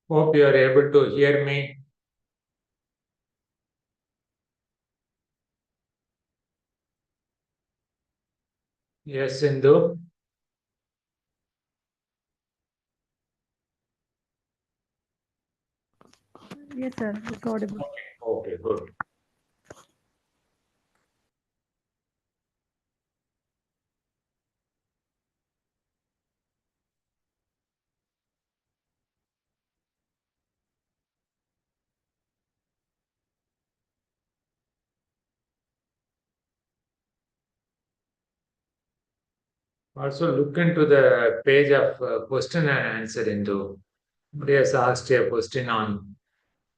Hope you are able to hear me. Yes, Sindhu. Yes, sir. It's audible. Okay, good. Also, look into the page of question and answer into. Somebody has asked a question on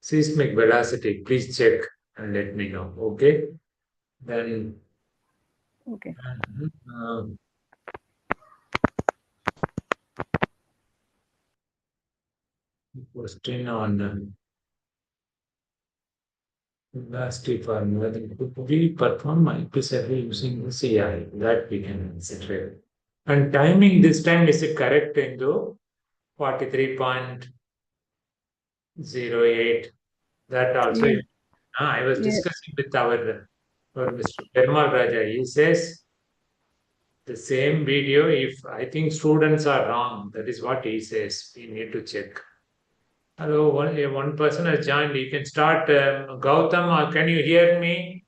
seismic velocity. Please check and let me know. Okay. Then, Okay. uh, question on velocity formula. We perform IP survey using the CI. That we can consider. And timing this time is it correct into 43.08. That also, Yes. I was Yes. discussing with our Mr. Perumal Raja. He says the same video, if I think students are wrong, that is what he says. We need to check. Hello, one person has joined. You can start. Gautam, can you hear me?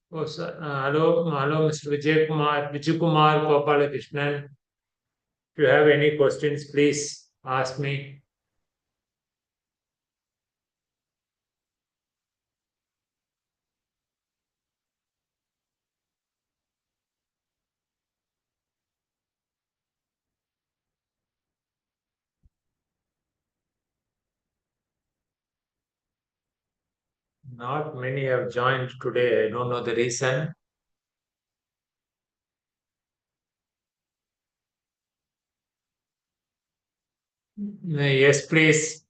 Oh, sir. Hello, Mr. Vijay Kumar Gopalakrishnan. If you have any questions, please ask me. Not many have joined today. I don't know the reason. Yes, please.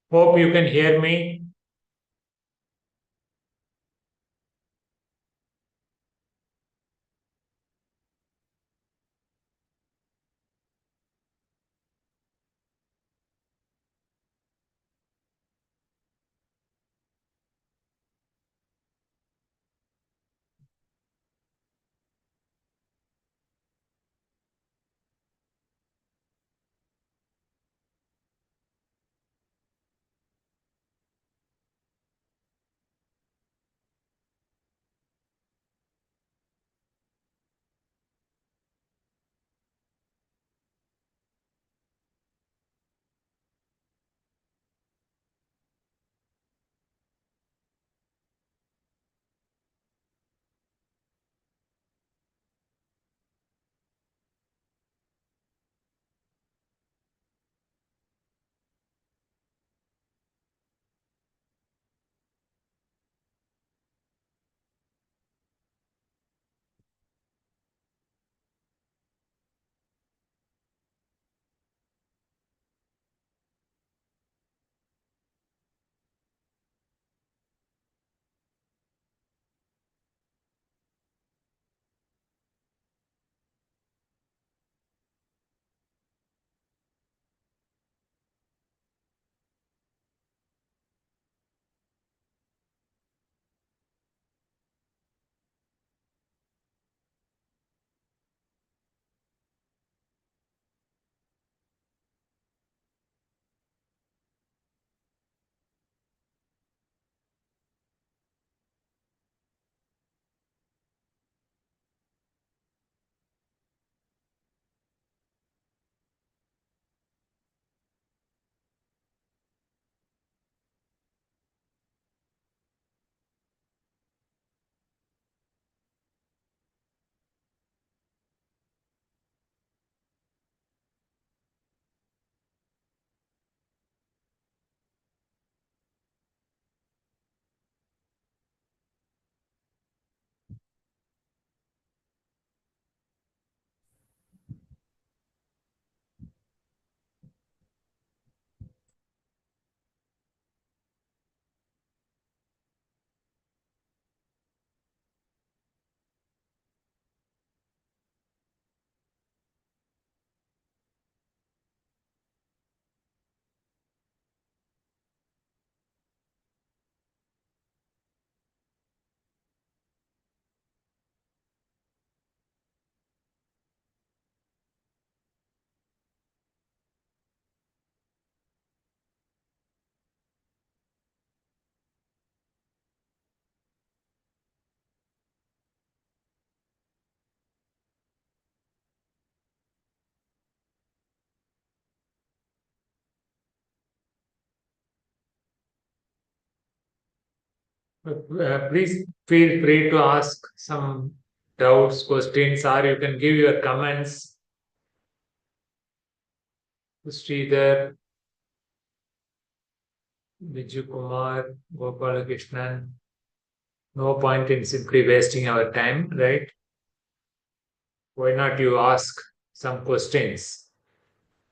Hope you can hear me. Please feel free to ask some doubts, questions, or you can give your comments. Sridhar, Vijay Kumar, Gopalakrishnan. No point in simply wasting our time, right? Why not you ask some questions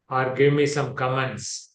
or give me some comments?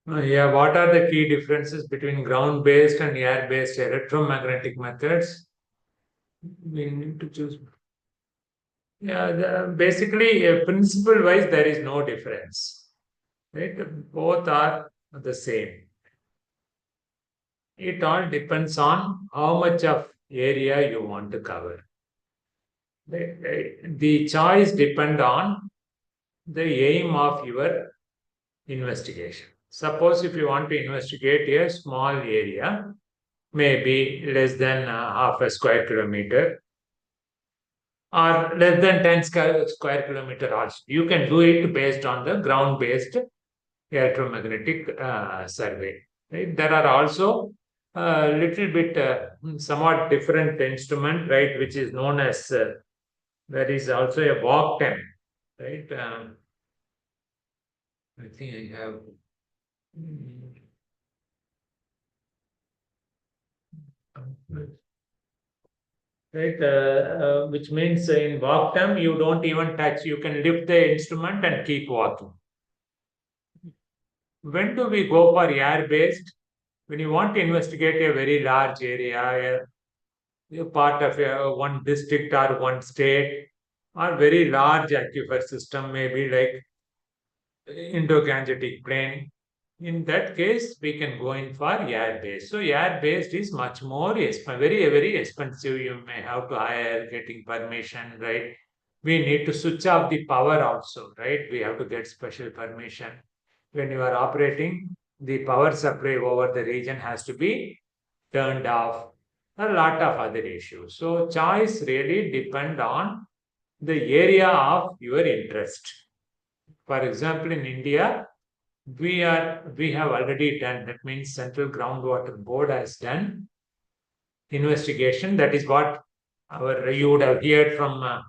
Yeah, what are the key differences between ground-based and air-based electromagnetic methods? We need to choose. Yeah, basically, principle-wise, there is no difference. Right? Both are the same. It all depends on how much of area you want to cover. The choice depend on the aim of your investigation. Suppose if you want to investigate a small area, maybe less than half a square kilometer or less than 10 square kilometer also. You can do it based on the ground based electromagnetic survey. Right? There are also a little bit somewhat different instrument, right, which is known as there is also a walk time, right? I think I have. Right, which means in walk time you don't even touch. You can lift the instrument and keep walking. When do we go for air based? When you want to investigate a very large area, a part of one district or one state, or very large aquifer system, maybe like Indo-Gangetic plain. In that case, we can go in for air-based. So air-based is much more very expensive. You may have to hire, getting permission, right? We need to switch off the power also, right? We have to get special permission. When you are operating, the power supply over the region has to be turned off. A lot of other issues. So choice really depend on the area of your interest. For example, in India, we have already done. That means Central Groundwater Board has done investigation. That is what our you would have heard from.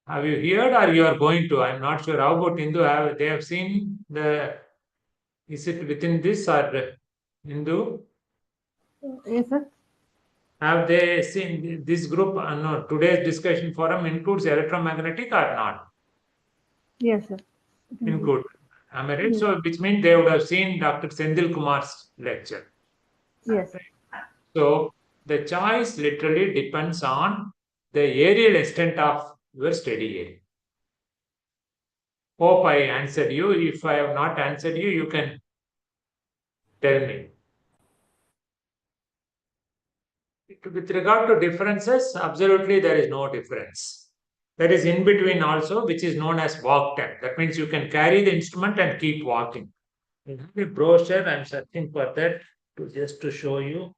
Have you heard or you are going to? I'm not sure. How about Hindu? Have they have seen the? Is it within this or Hindu? Yes, sir. Have they seen this group? No, today's discussion forum includes electromagnetic or not? Yes, sir. Include. Am I right? Yes. So, which means they would have seen Dr. Sendil Kumar's lecture. Yes. So, the choice literally depends on the aerial extent of your study area. Hope I answered you. If I have not answered you, you can tell me. With regard to differences, absolutely there is no difference. There is in between also, which is known as walk time. That means you can carry the instrument and keep walking. In the brochure, I'm searching for that to just to show you.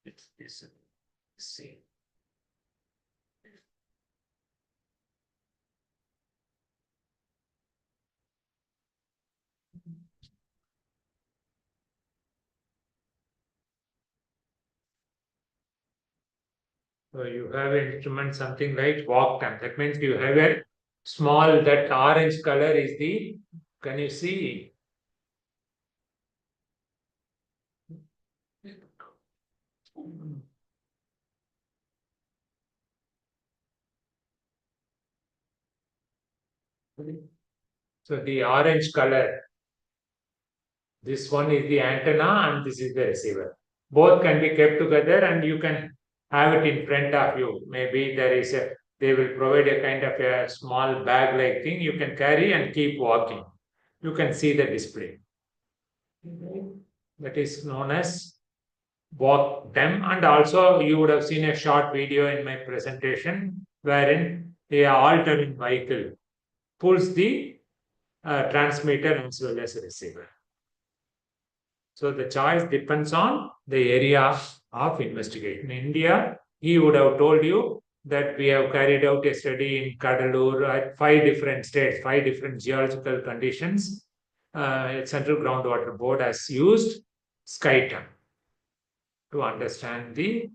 It's this. See. So you have an instrument something like walk time. That means you have a small, that orange color is the, can you see? So the orange color, this one is the antenna and this is the receiver. Both can be kept together and you can have it in front of you. Maybe there is a, they will provide a kind of a small bag like thing you can carry and keep walking. You can see the display. That is known as walk them, and also you would have seen a short video in my presentation wherein a alternate vehicle pulls the transmitter as well as receiver. So the choice depends on the area of investigation. In India, he would have told you that we have carried out a study in Kadalur at 5 different states, 5 different geological conditions. Central Groundwater Board has used SkyTem to understand the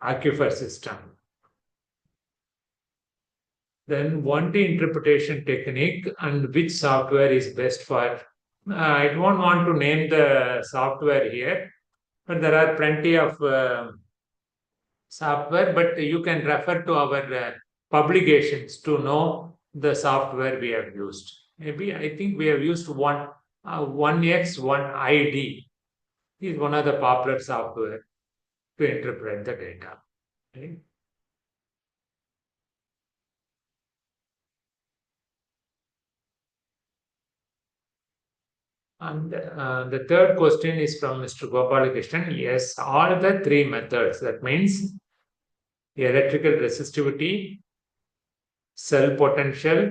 aquifer system. Then one D interpretation technique and which software is best for. I don't want to name the software here, but there are plenty of software, but you can refer to our publications to know the software we have used. Maybe I think we have used 1x, 1ID is one of the popular software to interpret the data. Okay? And the third question is from Mr. Gopalakrishnan. Yes, all the three methods. That means electrical resistivity, cell potential,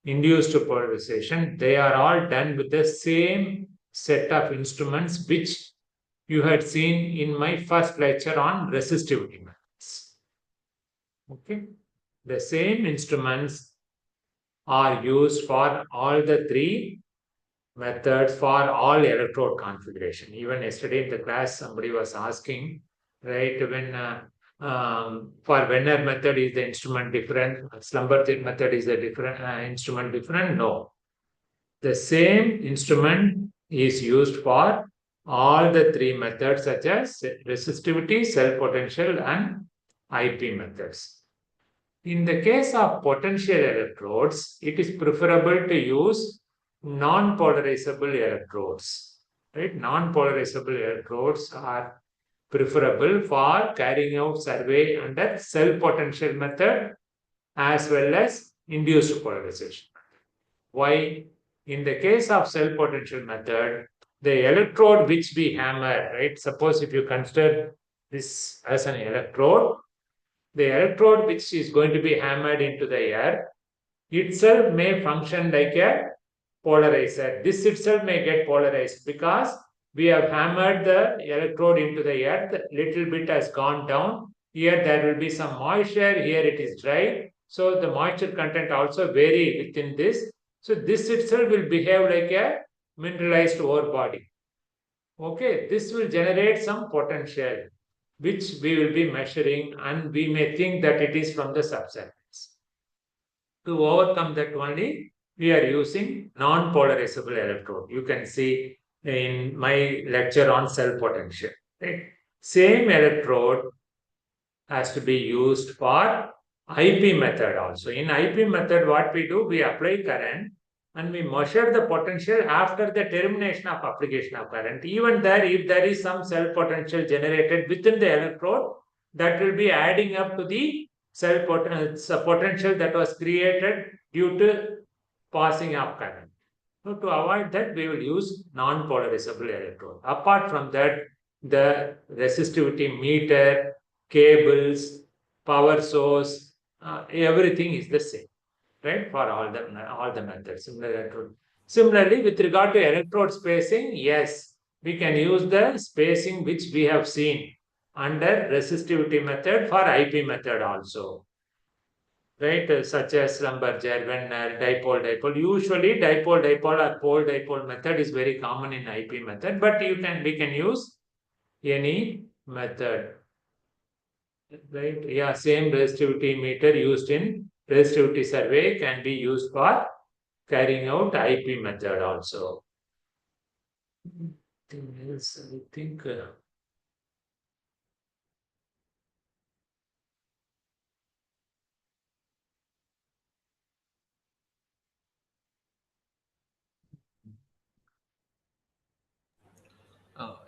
induced polarization. They are all done with the same set of instruments which you had seen in my first lecture on resistivity methods. Okay, the same instruments are used for all the three methods for all electrode configuration. Even yesterday in the class, somebody was asking, right, when for Venner method, is the instrument different? Slumberger method, is the different instrument different? No. The same instrument is used for all the three methods such as resistivity, cell potential, and IP methods. In the case of potential electrodes, it is preferable to use non-polarizable electrodes. Right? Non-polarizable electrodes are preferable for carrying out survey under cell potential method as well as induced polarization. Why? In the case of cell potential method, the electrode which we hammer, right? Suppose if you consider this as an electrode, the electrode which is going to be hammered into the earth itself may function like a polarizer. This itself may get polarized because we have hammered the electrode into the earth, little bit has gone down. Here there will be some moisture, here it is dry. So the moisture content also vary within this. So this itself will behave like a mineralized ore body. Okay, this will generate some potential which we will be measuring, and we may think that it is from the subsurface. To overcome that only, we are using non-polarizable electrode. You can see in my lecture on cell potential. Right? Same electrode has to be used for IP method also. In IP method, what we do, we apply current and we measure the potential after the termination of application of current. Even there, if there is some cell potential generated within the electrode, that will be adding up to the cell potential that was created due to passing of current. So to avoid that, we will use non-polarizable electrode. Apart from that, the resistivity meter, cables, power source, everything is the same, right? For all the methods. Similarly, with regard to electrode spacing, yes, we can use the spacing which we have seen under resistivity method for IP method also. Right, such as Schlumberger, Venner, dipole. Usually, dipole or pole dipole method is very common in IP method, but we can use any method. Right? Yeah, same resistivity meter used in resistivity survey can be used for carrying out IP method also. Anything else? I think.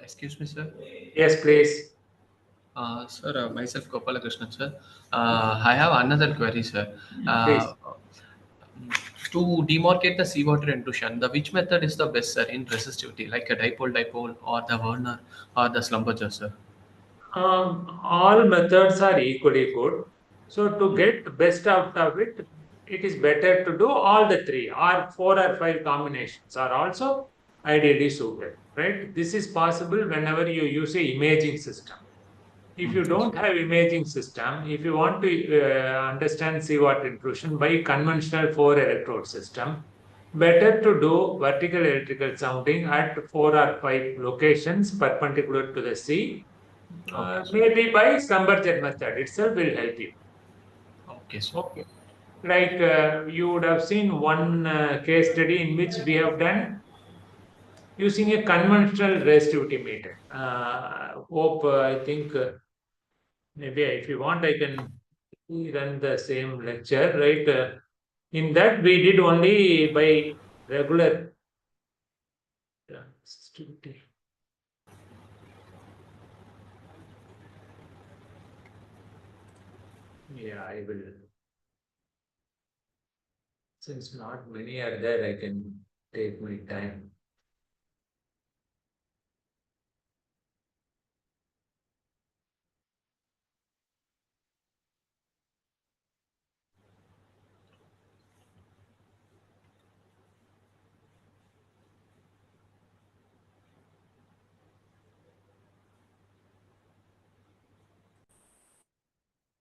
Excuse me, sir. Yes, please. Sir, myself Gopalakrishnan, sir. I have another query, sir. Please. To demarcate the seawater intrusion, the which method is the best, sir, in resistivity, like a dipole, or the Werner, or the Schlumberger, sir? All methods are equally good. So to get best out of it, it is better to do all the three, or 4 or 5 combinations are also ideally suited, right? This is possible whenever you use a imaging system. If you Yes. don't have imaging system, if you want to understand seawater intrusion by conventional 4 electrode system, better to do vertical electrical sounding at 4 or 5 locations perpendicular to the sea. Okay, sir. Maybe by Schlumberger method itself will help you. Okay, sir. Okay. Like you would have seen one case study in which we have done using a conventional resistivity meter. I think maybe if you want, I can run the same lecture, right? In that, we did only by regular resistivity. Yeah, I will. Since not many are there, I can take my time.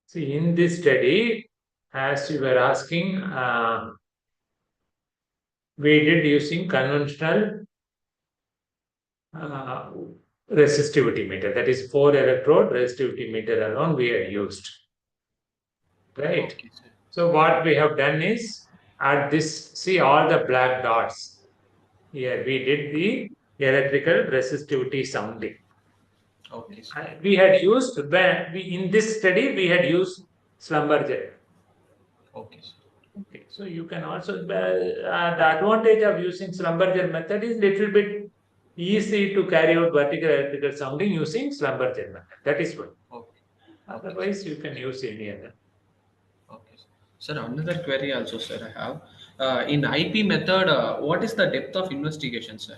See, in this study, as you were asking, we did using conventional uh, resistivity meter. That is 4 electrode resistivity meter alone we have used. Right. Okay, sir. So what we have done is at this, see all the black dots. Here we did the electrical resistivity sounding. Okay, sir. We had used when we in this study we had used Schlumberger. Okay, sir. Okay, so you can also the advantage of using Schlumberger method is little bit easy to carry out vertical electrical sounding using Schlumberger method. That is one. Okay. Otherwise, you can use any other. Okay, sir. Another query also, sir, I have. In IP method, what is the depth of investigation, sir?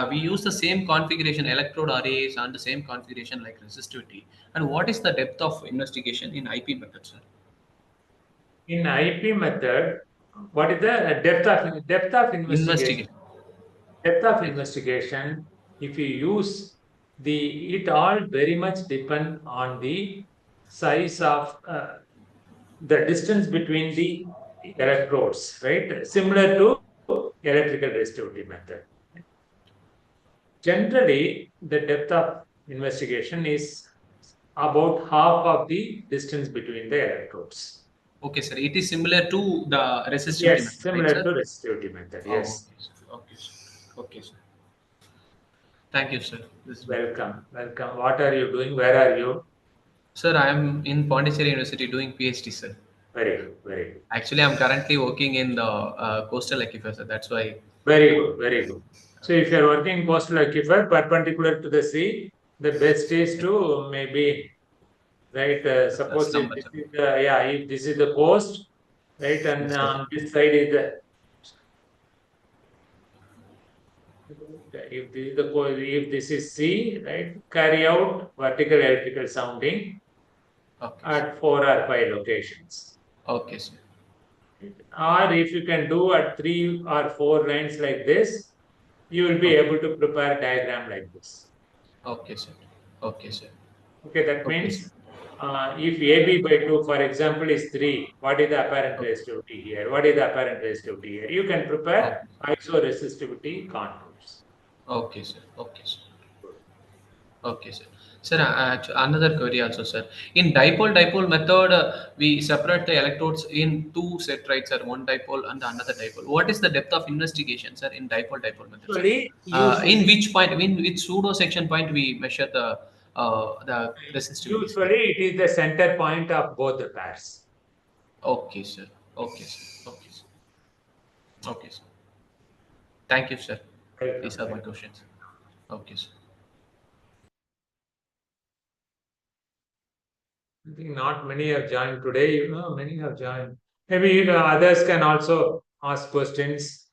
We use the same configuration electrode arrays and the same configuration like resistivity. And what is the depth of investigation in IP method, sir? In IP method, what is the depth of investigation? Investigation. Depth of Yes. investigation, if you use it all very much depend on the size of the distance between the electrodes, right? Similar to electrical resistivity method. Generally, the depth of investigation is about half of the distance between the electrodes. Okay, sir. It is similar to the resistivity Yes, method, right, similar sir? to resistivity method. Oh, Yes. okay, sir. Okay, sir. Okay, sir. Thank you, sir. This is Welcome. Welcome. What are you doing? Where are you? Sir, I am in Pondicherry University doing PhD, sir. Very good. Very good. Actually, I'm currently working in the coastal Aquifer, sir. That's why. Very good. Very good. So if you are working in coastal aquifer perpendicular to the sea, the best is to maybe right. Suppose if Slumber, this sir. is the if this is the coast, right, and Yes, sir. on this side is the if this is the if this is sea, right, carry out vertical electrical sounding Okay, sir. at 4 or 5 locations. Okay, sir. Or if you can do at 3 or 4 lines like this, you will be Okay, able to prepare a diagram like this. okay, sir. Okay, sir. Okay, that Okay, means sir. if AB by 2, for example, is 3, what is the apparent Okay, resistivity here? What is the apparent resistivity here? You can prepare okay, isoresistivity contours. okay, sir. Okay, sir. Okay, sir. Sir, another query also, sir. In dipole-dipole method, we separate the electrodes in two set, right, sir? One dipole and another dipole. What is the depth of investigation, sir, in dipole-dipole method, sir? In Usually, which point, in which pseudo section point we measure the resistivity, sir? usually it is the center point of both the pairs. Okay, sir. Okay, sir. Okay, sir. Okay, sir. Thank you, sir. These Welcome, are my welcome. questions. Okay, sir. I think not many have joined today. Many have joined. Maybe others can also ask questions.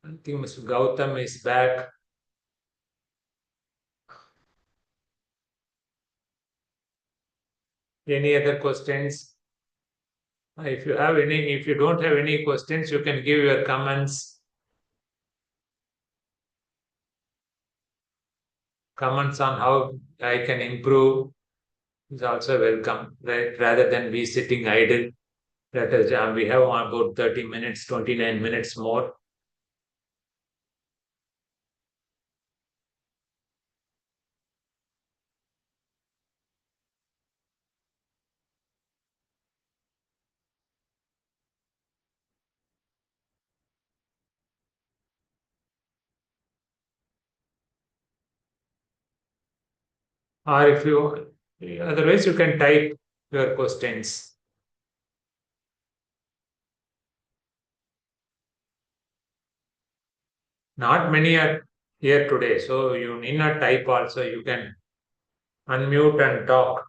I think Mr. Gautam is back. Any other questions? If you have any, if you don't have any questions, you can give your comments. Comments on how I can improve is also welcome, right? Rather than be sitting idle. That is, we have about 30 minutes, 29 minutes more. Or if you, otherwise, you can type your questions. Not many are here today, so you need not type also. You can unmute and talk.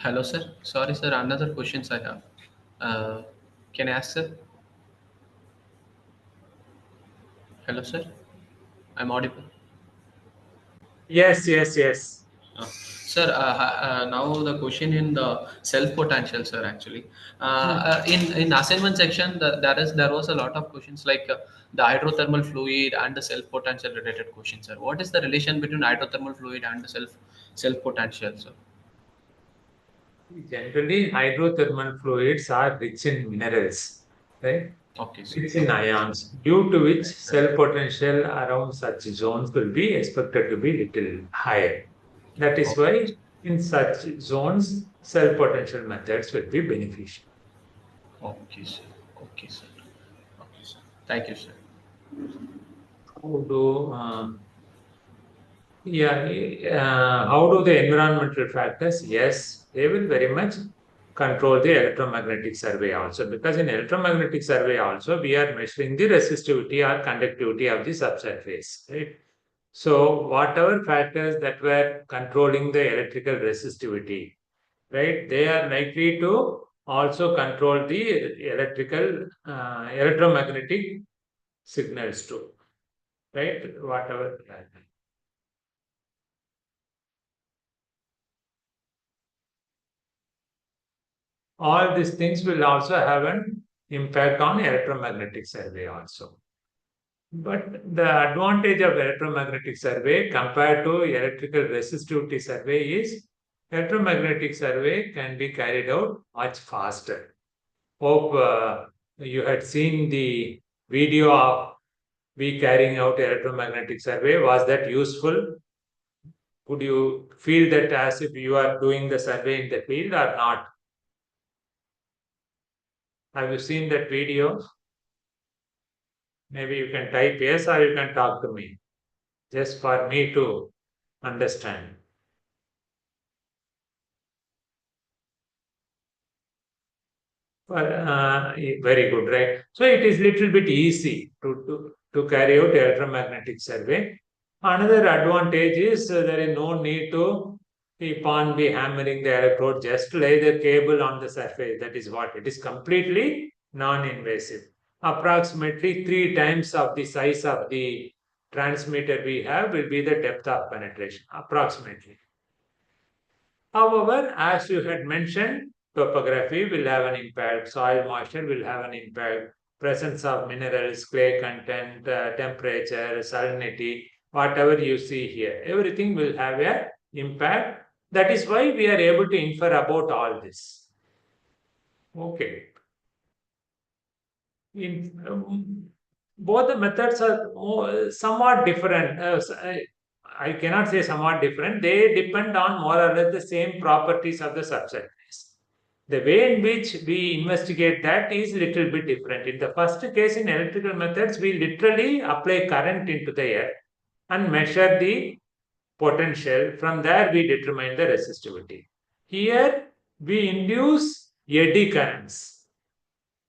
Hello, sir. Sorry, sir. Another questions I have. Uh, can I ask, sir? Hello, sir. I'm audible. Yes, yes, yes. Sir, now the question in the self potential, sir. Actually, in assignment section, there was a lot of questions like the hydrothermal fluid and the self potential related questions, sir. What is the relation between hydrothermal fluid and the self potential, sir? Generally, hydrothermal fluids are rich in minerals, right? Okay, sir. Rich in ions, due to which cell potential around such zones will be expected to be little higher. That is Okay, why in such zones, cell potential methods will be beneficial. okay, sir. Okay, sir. Okay, sir. Thank you, sir. How do how do the environmental factors? Yes, they will very much control the electromagnetic survey also, because in electromagnetic survey also we are measuring the resistivity or conductivity of the subsurface, right? So whatever factors that were controlling the electrical resistivity, right, they are likely to also control the electromagnetic signals too, right? Whatever. All these things will also have an impact on electromagnetic survey also. But the advantage of electromagnetic survey compared to electrical resistivity survey is electromagnetic survey can be carried out much faster. Hope you had seen the video of we carrying out electromagnetic survey. Was that useful? Would you feel that as if you are doing the survey in the field or not? Have you seen that video? Maybe you can type yes or you can talk to me just for me to understand. Very good, right? So it is little bit easy to carry out electromagnetic survey. Another advantage is there is no need to keep on be hammering the electrode, just lay the cable on the surface. That is what it is, completely non-invasive. Approximately 3 times of the size of the transmitter we have will be the depth of penetration, approximately. However, as you had mentioned, topography will have an impact, soil moisture will have an impact, presence of minerals, clay content, temperature, salinity, whatever you see here, everything will have an impact. That is why we are able to infer about all this. Okay. Both the methods are somewhat different. I cannot say somewhat different. They depend on more or less the same properties of the subsurface. The way in which we investigate that is little bit different. In the first case, in electrical methods, we literally apply current into the air and measure the potential. From there, we determine the resistivity. Here, we induce eddy currents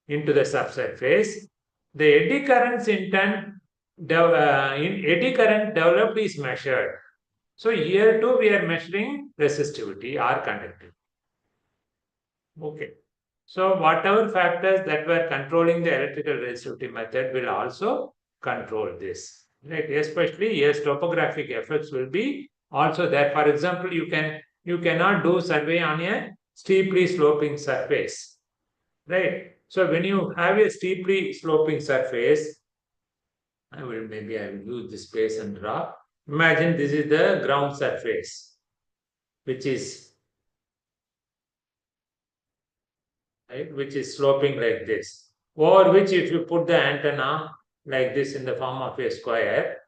into the subsurface. The eddy currents in turn, in eddy current developed is measured. So here too we are measuring resistivity or conductivity. Okay. So whatever factors that were controlling the electrical resistivity method will also control this. Right? Especially yes, topographic effects will be also there. For example, you cannot do survey on a steeply sloping surface. Right. So when you have a steeply sloping surface, I will use this space and draw. Imagine this is the ground surface, which is right, which is sloping like this. Over which, if you put the antenna like this in the form of a square,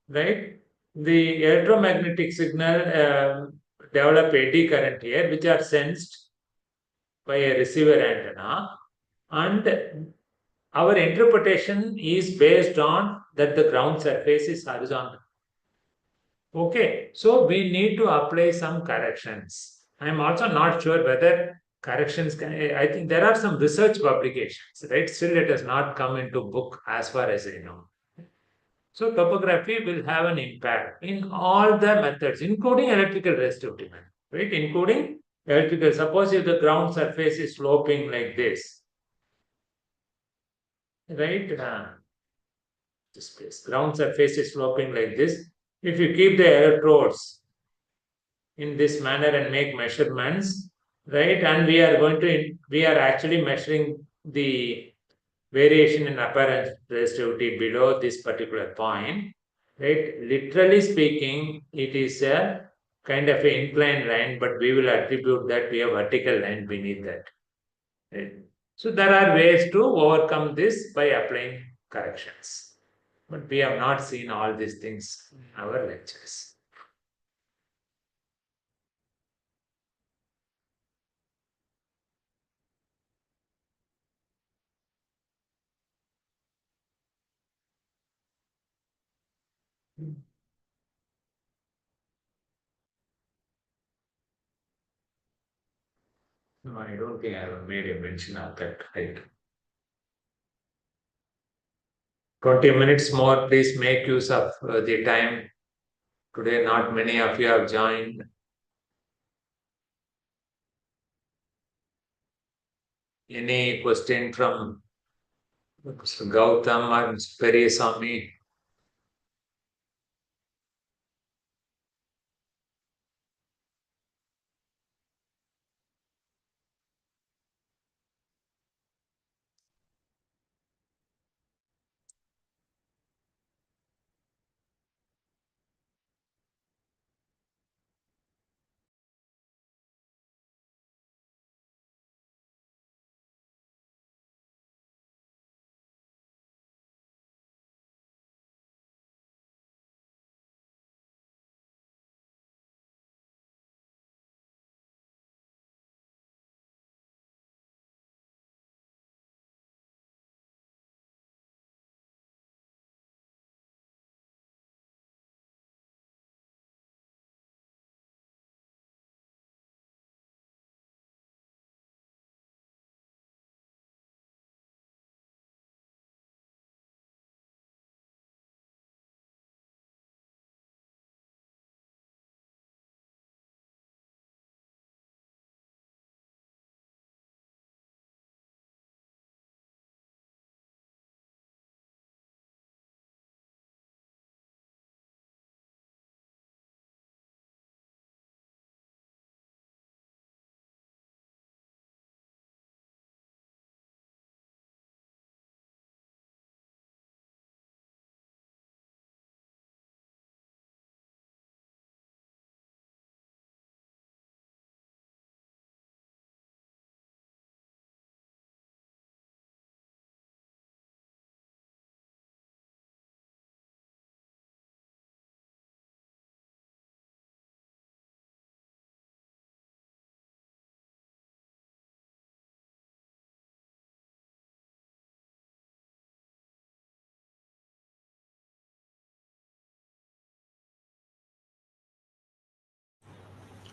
right, the electromagnetic signal develop eddy current here, which are sensed by a receiver antenna, and our interpretation is based on that the ground surface is horizontal. Okay, so we need to apply some corrections. I'm also not sure whether corrections can. I think there are some research publications, right? Still, it has not come into book as far as I know. So, topography will have an impact in all the methods, including electrical resistivity method, right? Including electrical. Suppose if the ground surface is sloping like this, right? This place, ground surface is sloping like this. If you keep the electrodes in this manner and make measurements, right? And we are actually measuring the variation in apparent resistivity below this particular point, right? Literally speaking, it is a kind of an inclined line, but we will attribute that to a vertical line beneath that. Right? So there are ways to overcome this by applying corrections. But we have not seen all these things in our lectures. No, I don't think I have made a mention of that. Right. 20 minutes more, please make use of the time. Today, not many of you have joined. Any question from Mr. Gautam or Mr. Periyasamy?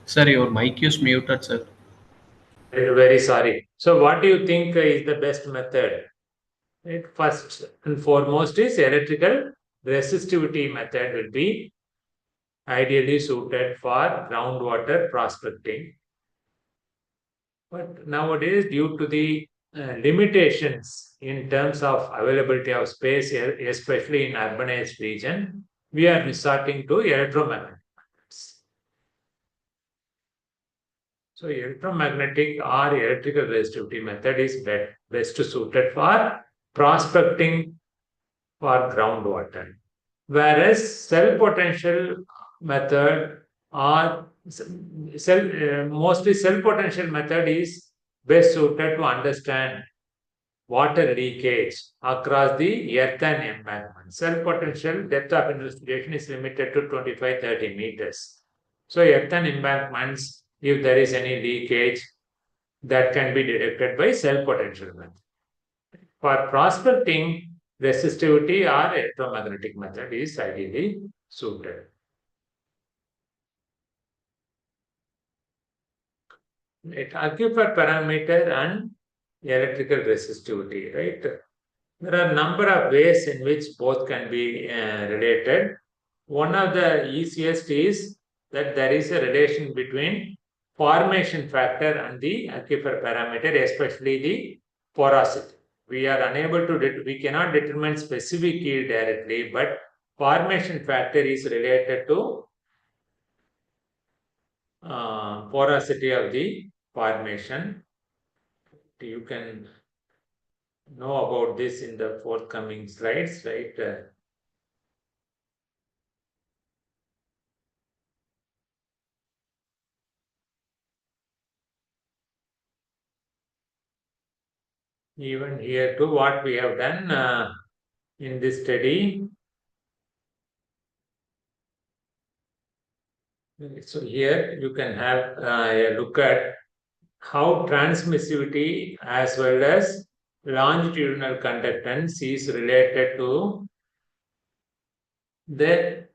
Sir, your mic is muted, sir. Very, very sorry. So, what do you think is the best method? Right? First and foremost is electrical resistivity method will be ideally suited for groundwater prospecting. But nowadays, due to the limitations in terms of availability of space, especially in urbanized region, we are resorting to electromagnetic methods. So electromagnetic or electrical resistivity method is best suited for prospecting for groundwater. Whereas cell potential method or mostly cell potential method is best suited to understand water leakage across the earthen embankment. Cell potential depth of investigation is limited to 25-30 meters. So earthen embankments, if there is any leakage, that can be detected by cell potential method. For prospecting, resistivity or electromagnetic method is ideally suited. Aquifer parameter and electrical resistivity, right? There are a number of ways in which both can be related. One of the easiest is that there is a relation between formation factor and the aquifer parameter, especially the porosity. We are unable to, we cannot determine specific yield directly, but formation factor is related to porosity of the formation. You can know about this in the forthcoming slides, right? Even here too, what we have done in this study. So here you can have a look at how transmissivity as well as longitudinal conductance is related to the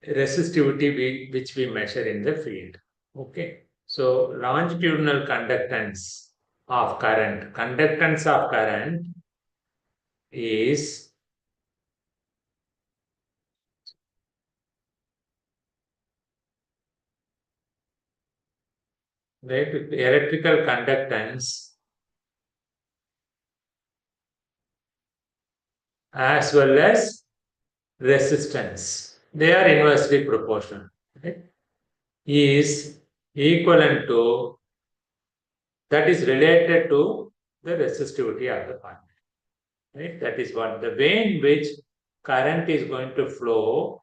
resistivity which we measure in the field. Okay. So longitudinal conductance of current, conductance of current is the electrical conductance as well as resistance. They are inversely proportional. Right? Is equivalent to, that is related to the resistivity of the part. Right? That is what the way in which current is going to flow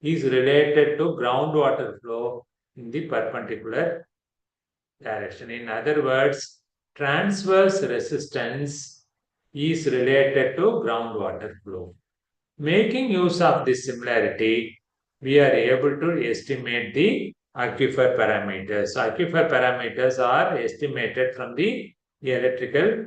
is related to groundwater flow in the perpendicular direction. In other words, transverse resistance is related to groundwater flow. Making use of this similarity, we are able to estimate the aquifer parameters. Aquifer parameters are estimated from the electrical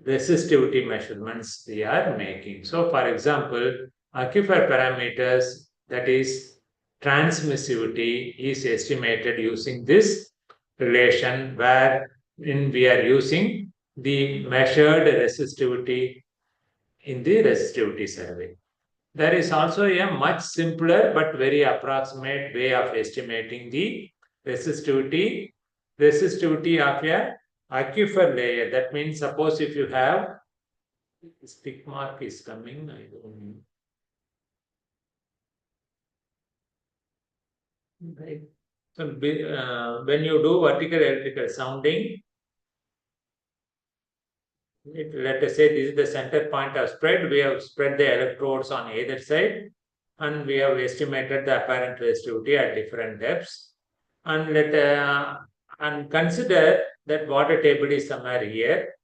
resistivity measurements we are making. So, for example, aquifer parameters, that is transmissivity, is estimated using this relation where we are using the measured resistivity in the resistivity survey. There is also a much simpler but very approximate way of estimating the resistivity of a aquifer layer. That means suppose if you have, this tick mark is coming, I don't know. Right. So when you do vertical electrical sounding, let us say this is the center point of spread. We have spread the electrodes on either side, and we have estimated the apparent resistivity at different depths. And and consider that water table is somewhere here,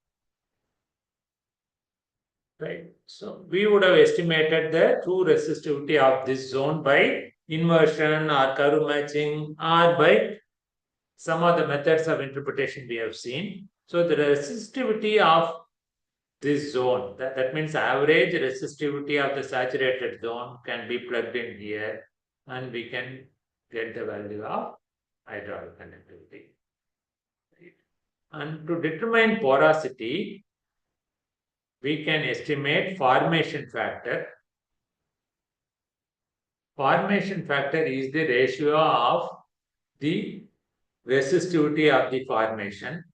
right? So we would have estimated the true resistivity of this zone by inversion or curve matching or by some of the methods of interpretation we have seen. So the resistivity of this zone, that means average resistivity of the saturated zone can be plugged in here and we can get the value of hydraulic conductivity. Right? And to determine porosity, we can estimate formation factor. formation factor is the ratio of the resistivity of the formation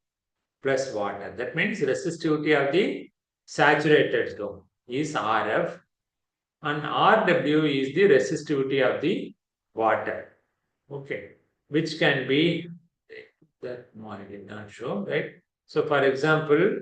plus water. That means resistivity of the saturated zone is RF and RW is the resistivity of the water. Okay, which can be that one I did not show, right? So, for example,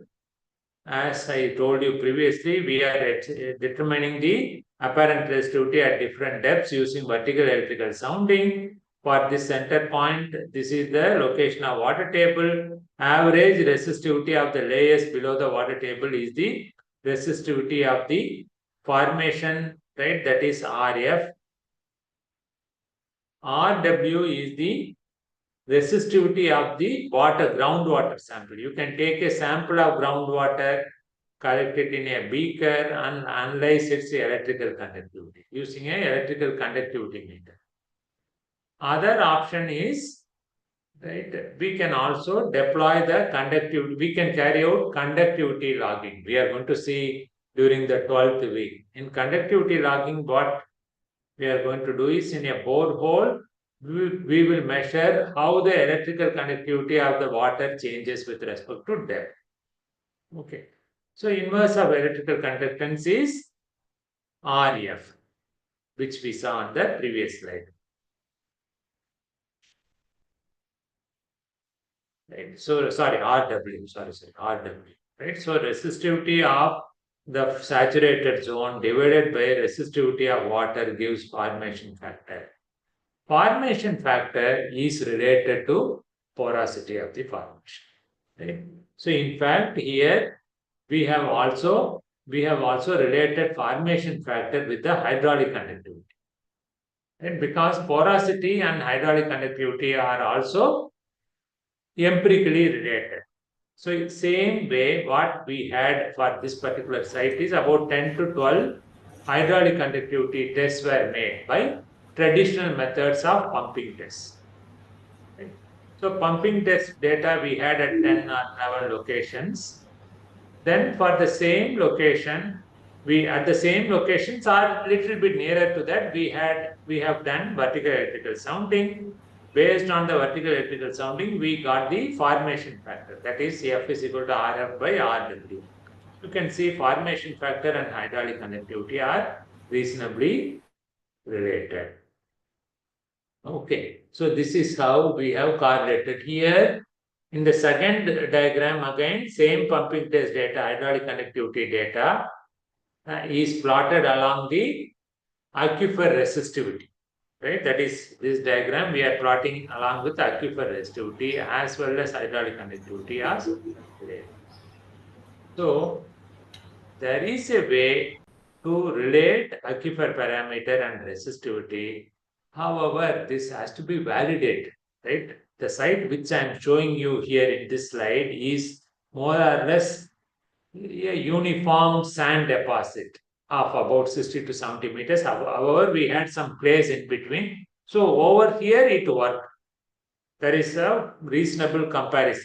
as I told you previously, we are determining the apparent resistivity at different depths using vertical electrical sounding. For this center point, this is the location of water table. Average resistivity of the layers below the water table is the resistivity of the formation, right? That is RF. RW is the resistivity of the water, groundwater sample. You can take a sample of groundwater, collect it in a beaker and analyze its electrical conductivity using an electrical conductivity meter. Other option is, right, we can also deploy the conductivity, we can carry out conductivity logging. We are going to see during the 12th week. In conductivity logging, what we are going to do is in a borehole, we will measure how the electrical conductivity of the water changes with respect to depth. Okay. So inverse of electrical conductance is RF, which we saw on the previous slide. Right. So sorry, RW. Sorry, RW. Right. So resistivity of the saturated zone divided by resistivity of water gives formation factor. Formation factor is related to porosity of the formation. Right? So in fact, here we have also related formation factor with the hydraulic conductivity. And because porosity and hydraulic conductivity are also empirically related. So same way what we had for this particular site is about 10 to 12 hydraulic conductivity tests were made by traditional methods of pumping tests. Right? So pumping test data we had at 10 or 11 locations. Then for the same location, we at the same locations or little bit nearer to that, we have done vertical electrical sounding. Based on the vertical electrical sounding, we got the formation factor. That is F is equal to RF by RW. You can see formation factor and hydraulic conductivity are reasonably related. Okay, so this is how we have correlated here. In the second diagram, again, same pumping test data, hydraulic conductivity data is plotted along the aquifer resistivity. Right, that is this diagram we are plotting along with aquifer resistivity as well as hydraulic conductivity as well. So there is a way to relate aquifer parameter and resistivity. However, this has to be validated, right? The site which I am showing you here in this slide is more or less a uniform sand deposit of about 60 to 70 meters. However, we had some clays in between. So over here it worked. There is a reasonable comparison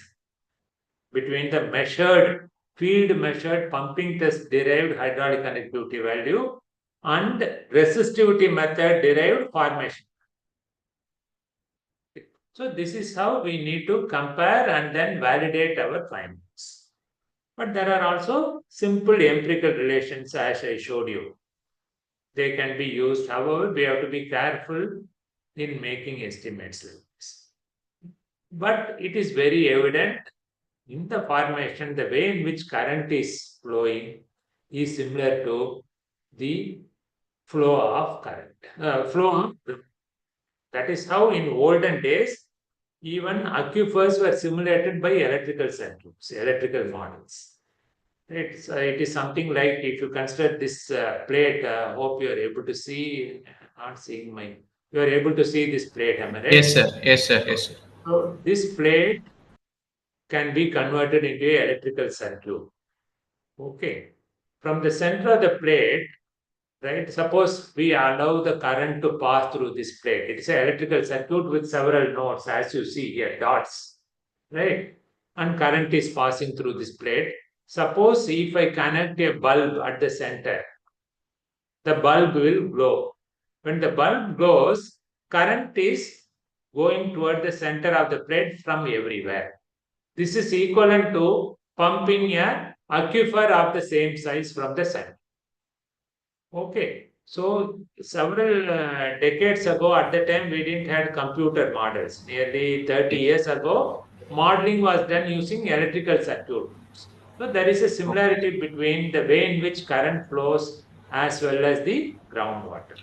between the field measured pumping test derived hydraulic conductivity value and resistivity method derived formation. So this is how we need to compare and then validate our findings. But there are also simple empirical relations as I showed you. They can be used. However, we have to be careful in making estimates like this. But it is very evident in the formation, the way in which current is flowing is similar to the flow of current. That is how in olden days, even aquifers were simulated by electrical circuits, electrical models. It is something like if you consider this plate, hope you are able to see, not seeing my, you are able to see this plate, am I right? Yes, sir. Yes, sir. Yes, sir. So this plate can be converted into an electrical circuit. Okay. From the center of the plate, right, suppose we allow the current to pass through this plate. It is an electrical circuit with several nodes, as you see here, dots, right? And current is passing through this plate. Suppose if I connect a bulb at the center, the bulb will glow. when the bulb glows, current is going toward the center of the plate from everywhere. This is equivalent to pumping a aquifer of the same size from the center. Okay, so several decades ago, at the time we didn't have computer models. Nearly 30 years ago, modeling was done using electrical circuits. So there is a similarity between the way in which current flows as well as the groundwater.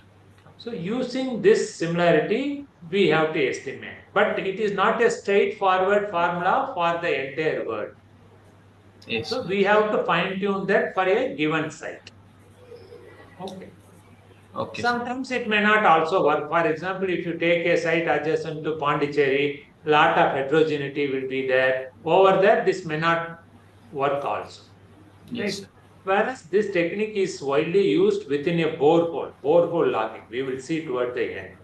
So using this similarity, we have to estimate. But it is not a straightforward formula for the entire world. Yes. So we have to fine tune that for a given site. Okay. Okay, sir. Sometimes it may not also work. For example, if you take a site adjacent to Pondicherry, lot of heterogeneity will be there. Over there, this may not work also. Yes, Right? sir. Whereas this technique is widely used within a borehole logging. We will see toward the end.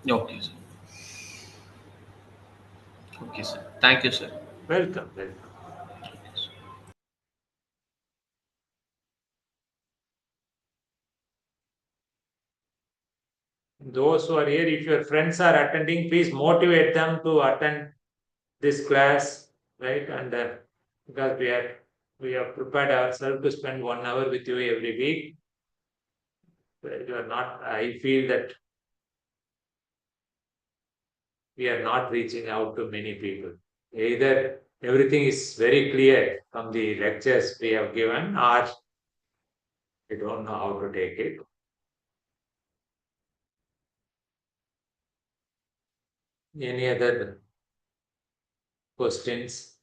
Okay, sir. Okay, sir. Thank you, sir. Welcome, welcome. Those who are here, if your friends are attending, please motivate them to attend this class, right? And because we have prepared ourselves to spend 1 hour with you every week. You are not. I feel that we are not reaching out to many people. Either everything is very clear from the lectures we have given, or we don't know how to take it. Any other questions?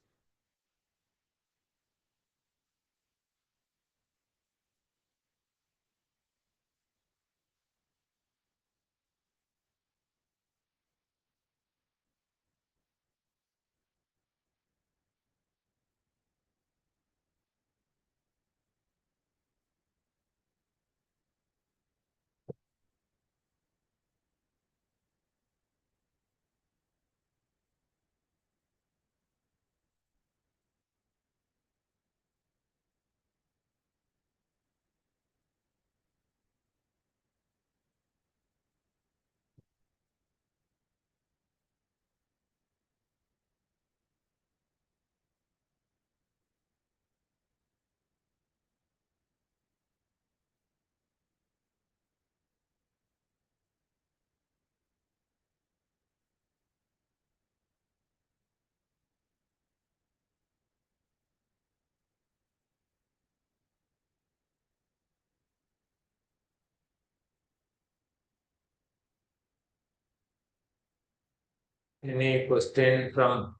Any question from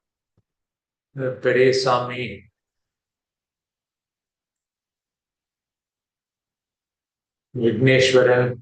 Pereswamy, Vigneshwaran?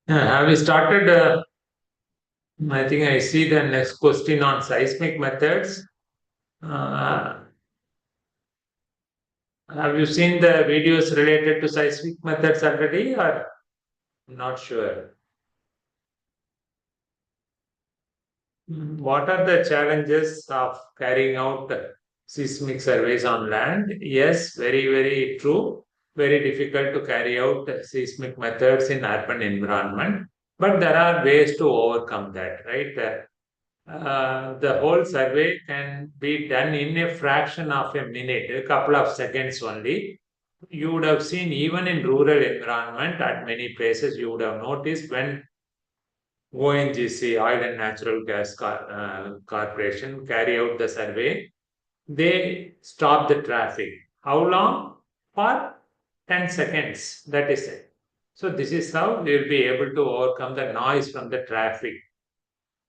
Have we started? I think I see the next question on seismic methods. Have you seen the videos related to seismic methods already, or not sure? What are the challenges of carrying out seismic surveys on land? Yes, very, very true. Very difficult to carry out seismic methods in urban environment, but there are ways to overcome that, right? The whole survey can be done in a fraction of a minute, a couple of seconds only. You would have seen even in rural environment at many places, you would have noticed when ONGC, Oil and Natural Gas Corporation, carry out the survey, they stop the traffic. How long? For 10 seconds. That is it. So this is how we will be able to overcome the noise from the traffic.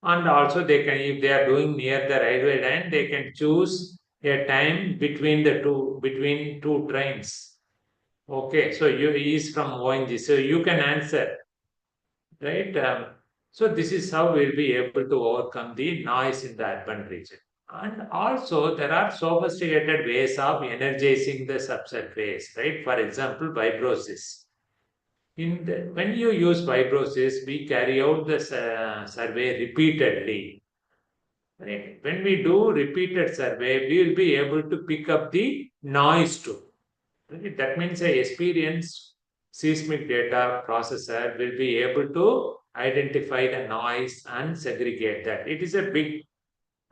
And also they can, if they are doing near the railway line, they can choose a time between two trains. Okay, so you is from ONG, so you can answer, right? So this is how we'll be able to overcome the noise in the urban region. And also there are sophisticated ways of energizing the subsurface, right? For example, vibrosis. When you use vibrosis, we carry out the survey repeatedly. Right? When we do repeated survey, we will be able to pick up the noise too. Right? That means a experienced seismic data processor will be able to identify the noise and segregate that. It is a big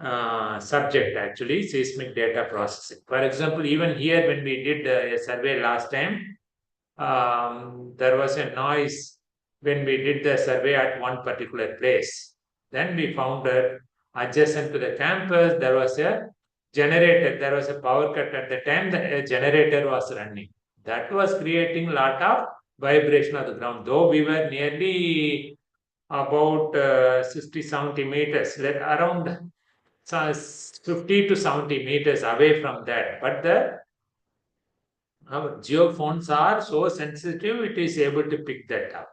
subject actually, seismic data processing. For example, even here when we did a survey last time, there was a noise when we did the survey at one particular place. Then we found that adjacent to the campus, there was a generator, there was a power cut at the time, the generator was running. That was creating a lot of vibration of the ground, though we were nearly about 60, 70 meters, around 50 to 70 meters away from that. But our geophones are so sensitive, it is able to pick that up.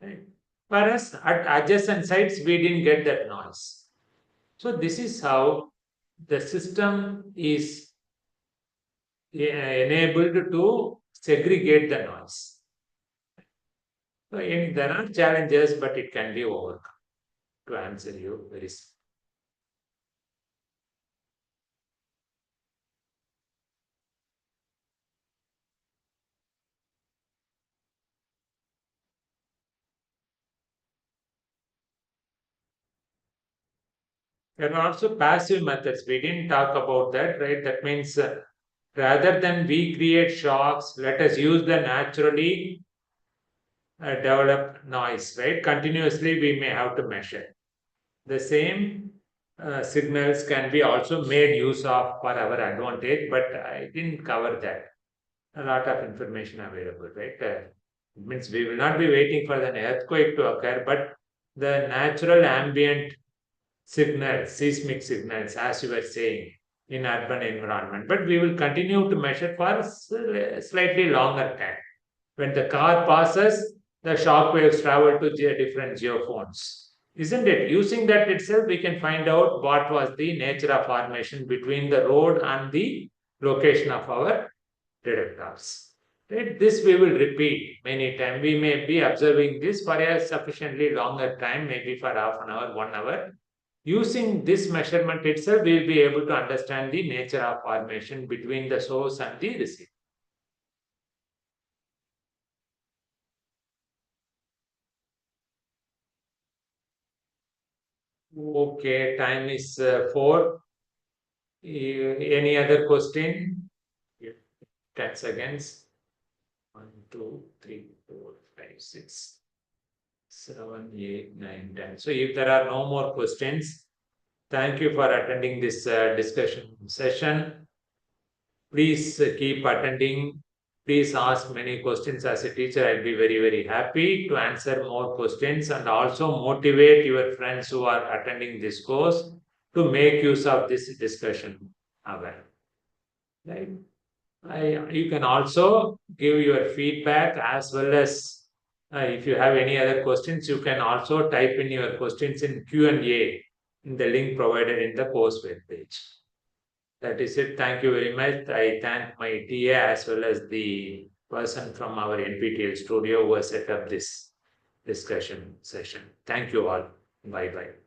Right? Whereas at adjacent sites, we didn't get that noise. So this is how the system is enabled to segregate the noise. So there are challenges, but it can be overcome. To answer you very simply. There are also passive methods. We didn't talk about that, right? That means rather than we create shocks, let us use the naturally developed noise, right? Continuously, we may have to measure. The same signals can be also made use of for our advantage, but I didn't cover that. A lot of information available, right? It means we will not be waiting for an earthquake to occur, but the natural ambient signals, seismic signals, as you were saying, in urban environment. But we will continue to measure for slightly longer time. When the car passes, the shock waves travel to different geophones. Isn't it? Using that itself, we can find out what was the nature of formation between the road and the location of our detectors. Right? This we will repeat many times. We may be observing this for a sufficiently longer time, maybe for half an hour, 1 hour. Using this measurement itself, we will be able to understand the nature of formation between the source and the receiver. Okay, time is 4. Any other question? 10 seconds. 1, 2, 3, 4, 5, 6, 7, 8, 9, 10. So if there are no more questions, thank you for attending this discussion session. Please keep attending. Please ask many questions. As a teacher, I'll be very, very happy to answer more questions and also motivate your friends who are attending this course to make use of this discussion. Right? You can also give your feedback as well as if you have any other questions, you can also type in your questions in Q&A in the link provided in the course web page. That is it. Thank you very much. I thank my TA as well as the person from our NPTEL studio who has set up this discussion session. Thank you all. Bye-bye.